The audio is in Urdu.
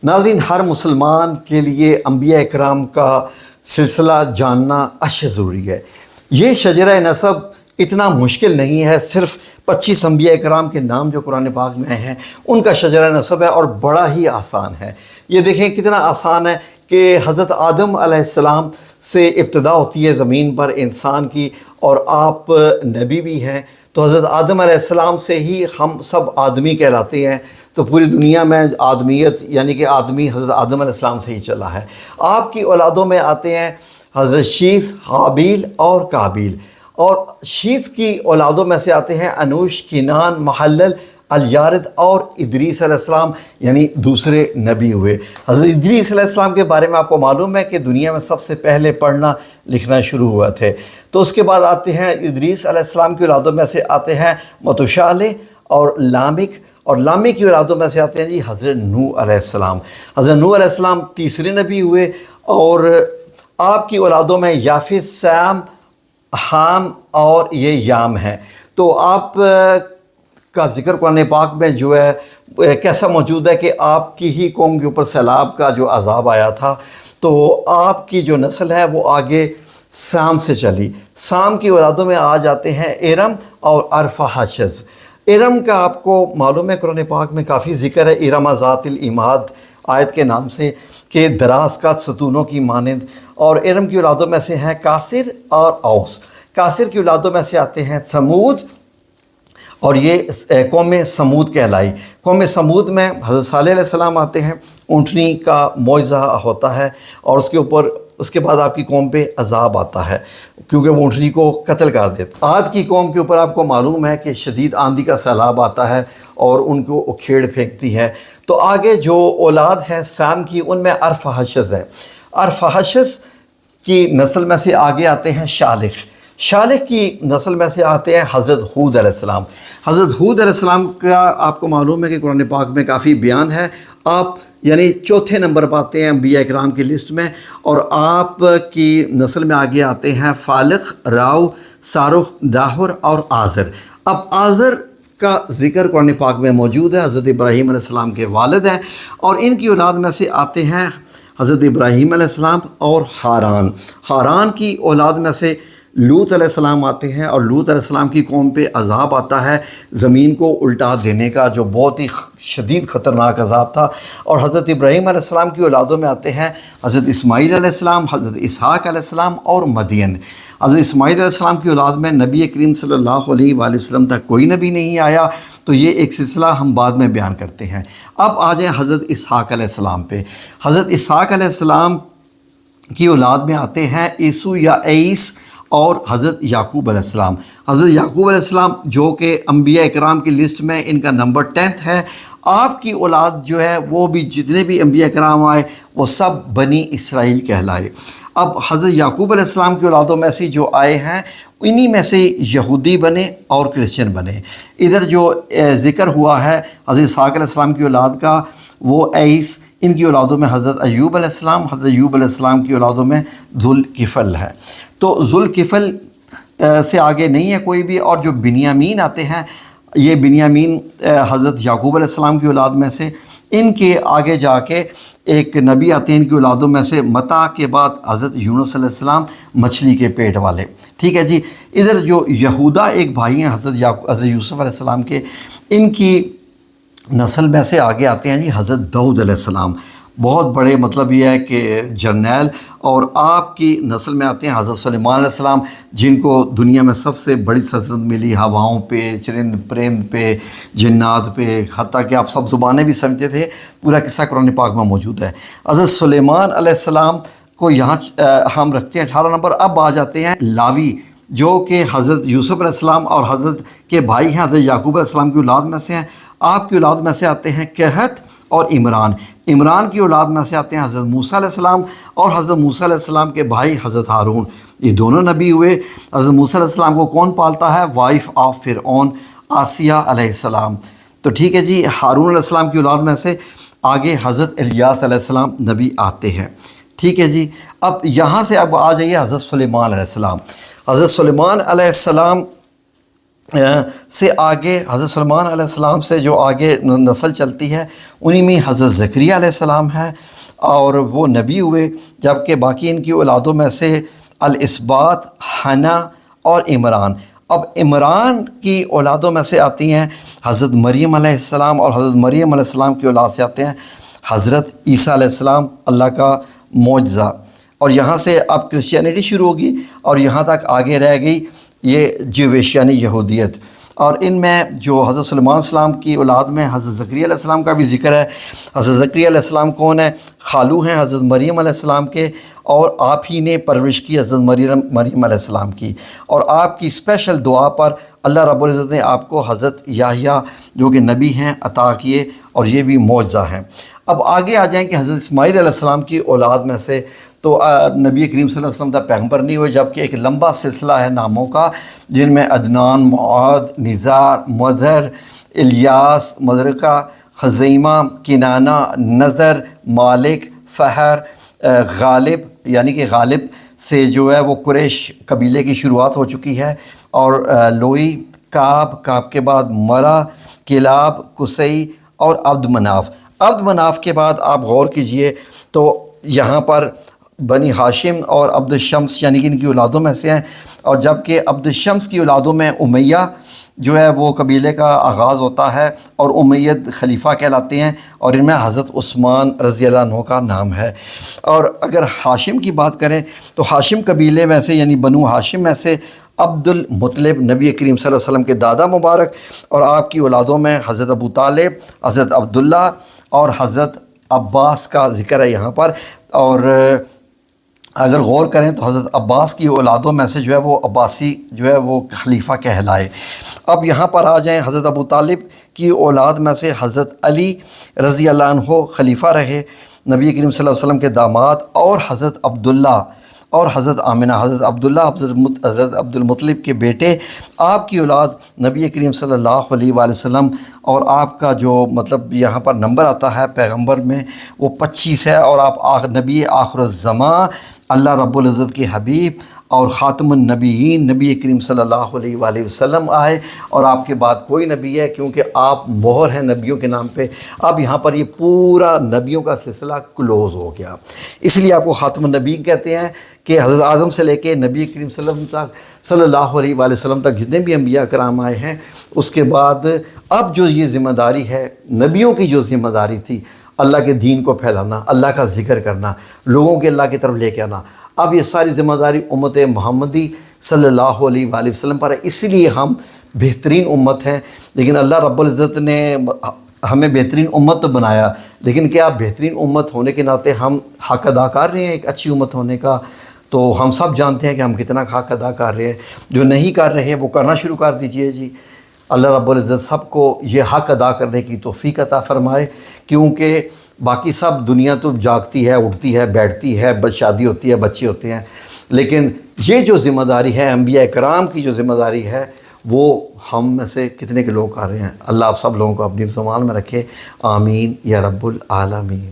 ناظرین، ہر مسلمان کے لیے انبیاء اکرام کا سلسلہ جاننا اشد ضروری ہے۔ یہ شجرہ نسب اتنا مشکل نہیں ہے، صرف 25 انبیاء اکرام کے نام جو قرآن پاک میں ہیں ان کا شجرہ نسب ہے، اور بڑا ہی آسان ہے۔ یہ دیکھیں کتنا آسان ہے کہ حضرت آدم علیہ السلام سے ابتدا ہوتی ہے زمین پر انسان کی، اور آپ نبی بھی ہیں، تو حضرت آدم علیہ السلام سے ہی ہم سب آدمی کہلاتے ہیں۔ تو پوری دنیا میں آدمیت یعنی کہ آدمی حضرت آدم علیہ السلام سے ہی چلا ہے۔ آپ کی اولادوں میں آتے ہیں حضرت شیث، حابیل اور قابیل، اور شیث کی اولادوں میں سے آتے ہیں انوش، کینان، محلل، الیارد اور ادریس علیہ السلام، یعنی دوسرے نبی ہوئے۔ حضرت ادریس علیہ السلام کے بارے میں آپ کو معلوم ہے کہ دنیا میں سب سے پہلے پڑھنا لکھنا شروع ہوا تھے۔ تو اس کے بعد آتے ہیں ادریس علیہ السلام کی اولادوں میں سے آتے ہیں متوشالح اور لامک، اور لامک کی اولادوں میں سے آتے ہیں جی حضرت نوح علیہ السلام۔ حضرت نوح علیہ السلام تیسرے نبی ہوئے، اور آپ کی اولادوں میں یافث، سام، حام اور یہ یام ہیں۔ تو آپ کا ذکر قرآن پاک میں جو ہے کیسا موجود ہے کہ آپ کی ہی قوم کے اوپر سیلاب کا جو عذاب آیا تھا، تو آپ کی جو نسل ہے وہ آگے سام سے چلی۔ سام کی اولادوں میں آ جاتے ہیں ارم اور ارفحشد۔ ارم کا آپ کو معلوم ہے قرآن پاک میں کافی ذکر ہے، ارم ذات العماد آیت کے نام سے، کہ دراز قد ستونوں کی مانند۔ اور ارم کی اولادوں میں سے ہیں کاسر اور اوس۔ کاسر کی اولادوں میں سے آتے ہیں سمود، اور یہ قوم سمود کہلائی۔ قوم سمود میں حضرت صالح علیہ السلام آتے ہیں، اونٹنی کا معجزہ ہوتا ہے، اور اس کے بعد آپ کی قوم پہ عذاب آتا ہے کیونکہ وہ اونٹنی کو قتل کر دیتا۔ عاد کی قوم کے اوپر آپ کو معلوم ہے کہ شدید آندھی کا سیلاب آتا ہے اور ان کو اکھیڑ پھینکتی ہے۔ تو آگے جو اولاد ہے سام کی، ان میں ارفحشد ہے۔ ارفحشد کی نسل میں سے آگے آتے ہیں شالح۔ شالح کی نسل میں سے آتے ہیں حضرت ہود علیہ السلام۔ حضرت ہود علیہ السلام کا آپ کو معلوم ہے کہ قرآن پاک میں کافی بیان ہے۔ آپ یعنی چوتھے نمبر پر آتے ہیں انبیاء اکرام کی لسٹ میں، اور آپ کی نسل میں آگے آتے ہیں فالق، راؤ، سارخ، داہر اور آزر۔ اب آزر کا ذکر قرآن پاک میں موجود ہے، حضرت ابراہیم علیہ السلام کے والد ہیں، اور ان کی اولاد میں سے آتے ہیں حضرت ابراہیم علیہ السلام اور ہاران۔ ہاران کی اولاد میں سے لوط علیہ السلام آتے ہیں، اور لوط علیہ السلام کی قوم پہ عذاب آتا ہے زمین کو الٹا دینے کا، جو بہت ہی شدید خطرناک عذاب تھا۔ اور حضرت ابراہیم علیہ السلام کی اولادوں میں آتے ہیں حضرت اسماعیل علیہ السلام، حضرت اسحاق علیہ السلام اور مدین۔ حضرت اسماعیل علیہ السلام کی اولاد میں نبی کریم صلی اللہ علیہ وآلہ وسلم تک کوئی نبی نہیں آیا، تو یہ ایک سلسلہ ہم بعد میں بیان کرتے ہیں۔ اب آ جائیں حضرت اسحاق علیہ السلام پہ۔ حضرت اسحاق علیہ السلام کی اولاد میں آتے ہیں عیسو یا عیس اور حضرت یعقوب علیہ السلام۔ حضرت یعقوب علیہ السلام جو کہ انبیاء اکرام کی لسٹ میں ان کا نمبر 10 ہے۔ آپ کی اولاد جو ہے وہ بھی جتنے بھی انبیاء اکرام آئے وہ سب بنی اسرائیل کہلائے۔ اب حضرت یعقوب علیہ السلام کی اولادوں میں سے جو آئے ہیں انہی میں سے یہودی بنے اور کرسچن بنے۔ ادھر جو ذکر ہوا ہے حضرت اسحاق علیہ السلام کی اولاد کا، وہ عیس، ان کی اولادوں میں حضرت ایوب علیہ السلام، حضرت ایوب علیہ السلام کی اولادوں میں ذوالکفل ہے۔ تو ذوالکفل سے آگے نہیں ہے کوئی بھی۔ اور جو بنیامین آتے ہیں، یہ بنیامین حضرت یعقوب علیہ السلام کی اولاد میں سے، ان کے آگے جا کے ایک نبی آتے ہیں ان کی اولادوں میں سے، متا کے بعد حضرت یونس علیہ السلام، مچھلی کے پیٹ والے۔ ٹھیک ہے جی۔ ادھر جو یہودا ایک بھائی ہیں حضرت یوسف علیہ السلام کے، ان کی نسل میں سے آگے آتے ہیں جی حضرت داؤد علیہ السلام، بہت بڑے مطلب یہ ہے کہ جرنیل۔ اور آپ کی نسل میں آتے ہیں حضرت سلیمان علیہ السلام، جن کو دنیا میں سب سے بڑی سلطنت ملی، ہواؤں پہ، چرند پرند پہ، جنات پہ، حتیٰ کہ آپ سب زبانیں بھی سمجھتے تھے۔ پورا قصہ قرآن پاک میں موجود ہے۔ حضرت سلیمان علیہ السلام کو یہاں ہم رکھتے ہیں 18 نمبر۔ اب آ جاتے ہیں لاوی، جو کہ حضرت یوسف علیہ السلام اور حضرت کے بھائی ہیں، حضرت یعقوب علیہ السلام کی اولاد میں سے ہیں۔ آپ کی اولاد میں سے آتے ہیں قحط اور عمران۔ عمران کی اولاد میں سے آتے ہیں حضرت موسیٰ علیہ السلام اور حضرت موسیٰ علیہ السلام کے بھائی حضرت ہارون۔ یہ دونوں نبی ہوئے۔ حضرت موسیٰ علیہ السلام کو کون پالتا ہے؟ وائف آف فرعون، آسیہ علیہ السلام۔ تو ٹھیک ہے جی۔ ہارون علیہ السلام کی اولاد میں سے آگے حضرت الیاس علیہ السلام نبی آتے ہیں۔ ٹھیک ہے جی۔ اب یہاں سے اب آ جائیے حضرت سلیمان علیہ السلام۔ حضرت سلیمان علیہ السلام سے آگے حضرت سلیمان علیہ السلام سے جو آگے نسل چلتی ہے انہی میں حضرت زکریا علیہ السلام ہے، اور وہ نبی ہوئے، جبکہ باقی ان کی اولادوں میں سے الاسباط، حنا اور عمران۔ اب عمران کی اولادوں میں سے آتی ہیں حضرت مریم علیہ السلام، اور حضرت مریم علیہ السلام کی اولاد سے آتے ہیں حضرت عیسیٰ علیہ السلام، اللہ کا معجزہ۔ اور یہاں سے اب کرسچینٹی شروع ہوگی اور یہاں تک آگے رہ گئی یہ جیوش یعنی یہودیت۔ اور ان میں جو حضرت سلیمان علیہ السلام کی اولاد میں حضرت زکریا علیہ السلام کا بھی ذکر ہے۔ حضرت زکریا علیہ السلام کون ہے؟ خالو ہیں حضرت مریم علیہ السلام کے، اور آپ ہی نے پرورش کی حضرت مریم علیہ السلام کی، اور آپ کی اسپیشل دعا پر اللہ رب العزت نے آپ کو حضرت یحییٰ جو کہ نبی ہیں عطا کیے، اور یہ بھی معجزہ ہیں۔ اب آگے آ جائیں کہ حضرت اسماعیل علیہ السلام کی اولاد میں سے تو نبی کریم صلی اللہ علیہ وسلم کا پیغمبر نہیں ہوئے، جبکہ ایک لمبا سلسلہ ہے ناموں کا، جن میں عدنان، معاد، نزار، مدر، الیاس، مدرکہ، خزیمہ، کنانہ، نظر، مالک، فہر، غالب، یعنی کہ غالب سے جو ہے وہ قریش قبیلے کی شروعات ہو چکی ہے، اور لوئی، کعب، کعب کے بعد مرہ، کلاب، قصی اور عبد مناف۔ عبد مناف کے بعد آپ غور کیجئے تو یہاں پر بنی ہاشم اور عبد الشمس یعنی کہ ان کی اولادوں میں سے ہیں، اور جبکہ عبد الشمس کی اولادوں میں امیہ جو ہے وہ قبیلے کا آغاز ہوتا ہے، اور امید خلیفہ کہلاتے ہیں، اور ان میں حضرت عثمان رضی اللہ عنہ کا نام ہے۔ اور اگر ہاشم کی بات کریں تو ہاشم قبیلے میں سے یعنی بنو ہاشم میں سے عبد المطلب نبی کریم صلی اللہ علیہ وسلم کے دادا مبارک، اور آپ کی اولادوں میں حضرت ابو طالب، حضرت عبداللہ اور حضرت عباس کا ذکر ہے یہاں پر۔ اور اگر غور کریں تو حضرت عباس کی اولادوں میں سے جو ہے وہ عباسی جو ہے وہ خلیفہ کہلائے۔ اب یہاں پر آ جائیں، حضرت ابو طالب کی اولاد میں سے حضرت علی رضی اللہ عنہ خلیفہ رہے، نبی کریم صلی اللہ علیہ وسلم کے داماد، اور حضرت عبداللہ اور حضرت آمنہ، حضرت عبداللہ حضرت عبد المطلب کے بیٹے، آپ کی اولاد نبی کریم صلی اللہ علیہ وآلہ وسلم، اور آپ کا جو مطلب یہاں پر نمبر آتا ہے پیغمبر میں وہ 25 ہے، اور آپ نبی آخر الزماں، اللہ رب العزت کے حبیب اور خاتم النبیین نبی کریم صلی اللہ علیہ وآلہ وسلم آئے، اور آپ کے بعد کوئی نبی ہے کیونکہ آپ مہر ہیں نبیوں کے نام پہ۔ اب یہاں پر یہ پورا نبیوں کا سلسلہ کلوز ہو گیا، اس لیے آپ کو خاتم النبیین کہتے ہیں کہ حضرت اعظم سے لے کے نبی کریم صلی اللہ علیہ وآلہ وسلم تک جتنے بھی انبیاء کرام آئے ہیں، اس کے بعد اب جو یہ ذمہ داری ہے نبیوں کی، جو ذمہ داری تھی اللہ کے دین کو پھیلانا، اللہ کا ذکر کرنا، لوگوں کے اللہ کی طرف لے کے آنا، اب یہ ساری ذمہ داری امت محمدی صلی اللہ علیہ وآلہ وسلم پر ہے۔ اسی لیے ہم بہترین امت ہیں، لیکن اللہ رب العزت نے ہمیں بہترین امت تو بنایا، لیکن کیا بہترین امت ہونے کے ناطے ہم حق ادا کر رہے ہیں ایک اچھی امت ہونے کا؟ تو ہم سب جانتے ہیں کہ ہم کتنا حق ادا کر رہے ہیں۔ جو نہیں کر رہے ہیں وہ کرنا شروع کر دیجئے جی۔ اللہ رب العزت سب کو یہ حق ادا کرنے کی توفیق عطا فرمائے، کیونکہ باقی سب دنیا تو جاگتی ہے، اٹھتی ہے، بیٹھتی ہے، شادی ہوتی ہے، بچے ہوتے ہیں، لیکن یہ جو ذمہ داری ہے انبیاء کرام کی، جو ذمہ داری ہے وہ ہم میں سے کتنے کے لوگ کر رہے ہیں۔ اللہ آپ سب لوگوں کو اپنی زمان میں رکھے، آمین یا رب العالمین۔